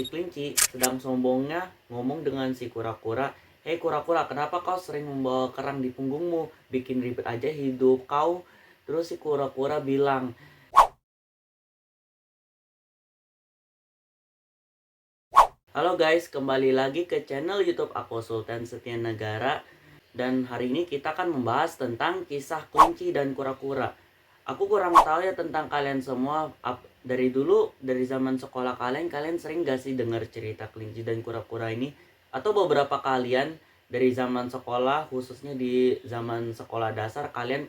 Si kelinci sedang sombongnya ngomong dengan si kura-kura, "Hei kura-kura, kenapa kau sering membawa kerang di punggungmu? Bikin ribet aja hidup kau." Terus si kura-kura bilang, "Halo guys, kembali lagi ke channel YouTube aku Sultan Setia Negara. Dan hari ini kita akan membahas tentang kisah kelinci dan kura-kura. Aku kurang tahu ya tentang kalian semua. Dari dulu, dari zaman sekolah kalian sering gak sih dengar cerita kelinci dan kura-kura ini? Atau beberapa kalian dari zaman sekolah, khususnya di zaman sekolah dasar, kalian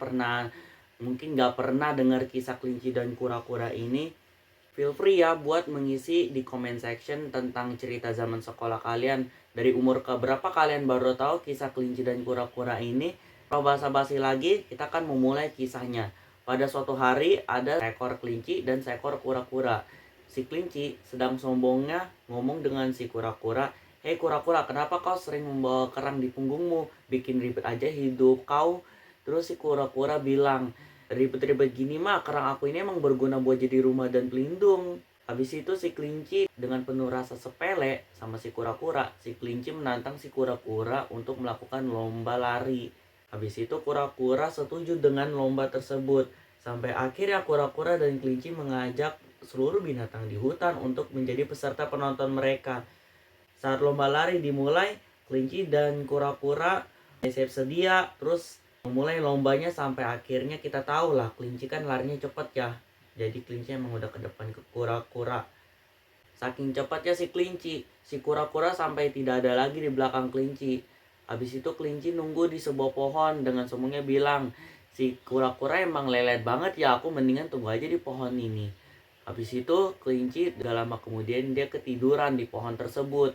mungkin gak pernah dengar kisah kelinci dan kura-kura ini? Feel free ya buat mengisi di comment section tentang cerita zaman sekolah kalian. Dari umur ke berapa kalian baru tahu kisah kelinci dan kura-kura ini? Kalau basa-basi lagi, kita akan memulai kisahnya. Pada suatu hari ada seekor kelinci dan seekor kura-kura. Si kelinci sedang sombongnya ngomong dengan si kura-kura, "Hei kura-kura, kenapa kau sering membawa kerang di punggungmu? Bikin ribet aja hidup kau." Terus si kura-kura bilang, "Ribet-ribet gini mah kerang aku ini emang berguna buat jadi rumah dan pelindung." Habis itu si kelinci dengan penuh rasa sepele sama si kura-kura, si kelinci menantang si kura-kura untuk melakukan lomba lari. Habis itu kura-kura setuju dengan lomba tersebut. Sampai akhirnya kura-kura dan kelinci mengajak seluruh binatang di hutan untuk menjadi peserta penonton mereka. Saat lomba lari dimulai, kelinci dan kura-kura siap sedia, terus memulai lombanya sampai akhirnya kita tahu lah kelinci kan larinya cepet ya. Jadi kelinci emang udah ke depan ke kura-kura. Saking cepatnya si kelinci, si kura-kura sampai tidak ada lagi di belakang kelinci. Habis itu kelinci nunggu di sebuah pohon dengan sombongnya bilang, "Si kura-kura emang lelet banget ya, aku mendingan tunggu aja di pohon ini." Habis itu kelinci gak lama kemudian dia ketiduran di pohon tersebut.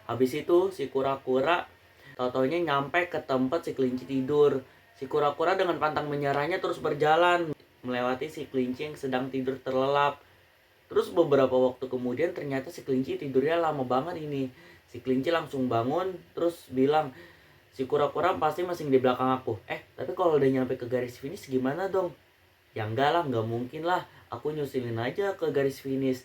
Habis itu si kura-kura tau-taunya nyampe ke tempat si kelinci tidur. Si kura-kura dengan pantang menyerahnya terus berjalan melewati si kelinci yang sedang tidur terlelap. Terus beberapa waktu kemudian ternyata si kelinci tidurnya lama banget ini. Si kelinci langsung bangun terus bilang, "Si kura-kura pasti masih di belakang aku." Tapi kalau udah nyampe ke garis finish gimana dong? Ya enggak lah, nggak mungkin lah. Aku nyusulin aja ke garis finish.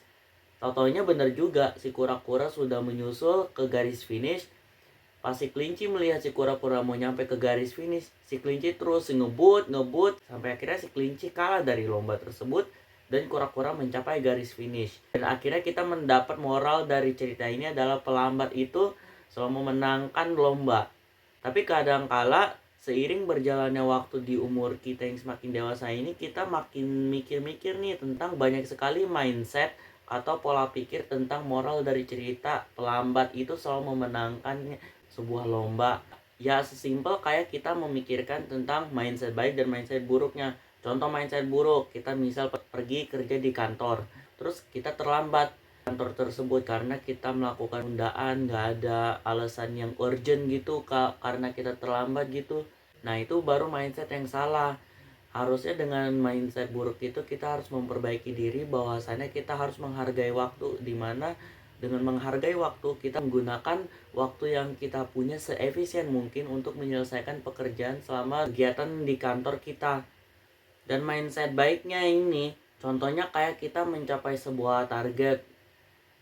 Tau-taunya bener juga, si kura-kura sudah menyusul ke garis finish. Pas si kelinci melihat si kura-kura mau nyampe ke garis finish, si kelinci terus ngebut, sampai akhirnya si kelinci kalah dari lomba tersebut dan kura-kura mencapai garis finish. Dan akhirnya kita mendapat moral dari cerita ini adalah pelambat itu selalu memenangkan lomba. Tapi kadangkala seiring berjalannya waktu di umur kita yang semakin dewasa ini, kita makin mikir-mikir nih tentang banyak sekali mindset atau pola pikir tentang moral dari cerita pelambat itu selalu memenangkan sebuah lomba. Ya sesimpel kayak kita memikirkan tentang mindset baik dan mindset buruknya. Contoh mindset buruk, kita misal pergi kerja di kantor, terus kita terlambat kantor tersebut karena kita melakukan undaan, nggak ada alasan yang urgent gitu karena kita terlambat gitu. Nah itu baru mindset yang salah. Harusnya dengan mindset buruk itu kita harus memperbaiki diri, bahwasannya kita harus menghargai waktu, dimana dengan menghargai waktu kita menggunakan waktu yang kita punya seefisien mungkin untuk menyelesaikan pekerjaan selama kegiatan di kantor kita. Dan mindset baiknya ini contohnya kayak kita mencapai sebuah target,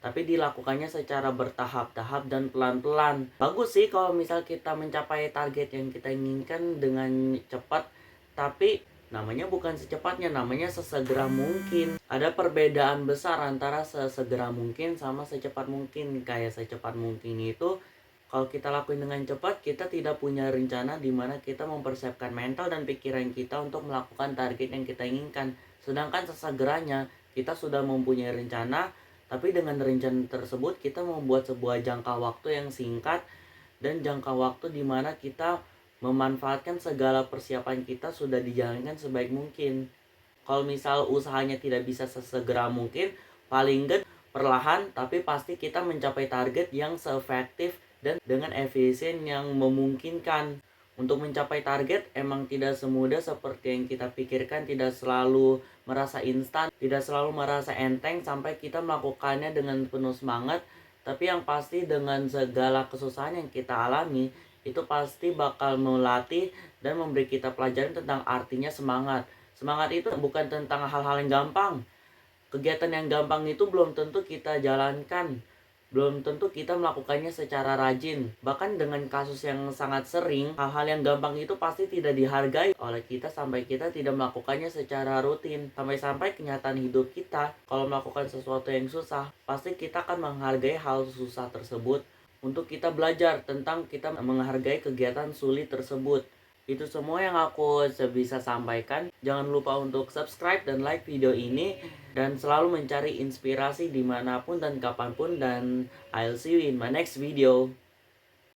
tapi dilakukannya secara bertahap-tahap dan pelan-pelan. Bagus sih kalau misal kita mencapai target yang kita inginkan dengan cepat, tapi namanya bukan secepatnya, namanya sesegera mungkin. Ada perbedaan besar antara sesegera mungkin sama secepat mungkin. Kayak secepat mungkin itu kalau kita lakuin dengan cepat, kita tidak punya rencana di mana kita mempersiapkan mental dan pikiran kita untuk melakukan target yang kita inginkan. Sedangkan sesegeranya, kita sudah mempunyai rencana, tapi dengan rencana tersebut kita membuat sebuah jangka waktu yang singkat dan jangka waktu di mana kita memanfaatkan segala persiapan kita sudah dijalankan sebaik mungkin. Kalau misal usahanya tidak bisa sesegera mungkin, paling enggak perlahan tapi pasti kita mencapai target yang seefektif dan dengan efisien yang memungkinkan. Untuk mencapai target emang tidak semudah seperti yang kita pikirkan, tidak selalu merasa instan, tidak selalu merasa enteng sampai kita melakukannya dengan penuh semangat. Tapi yang pasti dengan segala kesusahan yang kita alami, itu pasti bakal melatih dan memberi kita pelajaran tentang artinya semangat. Semangat itu bukan tentang hal-hal yang gampang. Kegiatan yang gampang itu belum tentu kita jalankan. belum tentu kita melakukannya secara rajin. Bahkan dengan kasus yang sangat sering, hal-hal yang gampang itu pasti tidak dihargai oleh kita sampai kita tidak melakukannya secara rutin. Sampai-sampai kenyataan hidup kita, kalau melakukan sesuatu yang susah, pasti kita akan menghargai hal susah tersebut. Untuk kita belajar tentang kita menghargai kegiatan sulit tersebut. Itu semua yang aku bisa sampaikan. Jangan lupa untuk subscribe dan like video ini. Dan selalu mencari inspirasi dimanapun dan kapanpun. Dan I'll see you in my next video.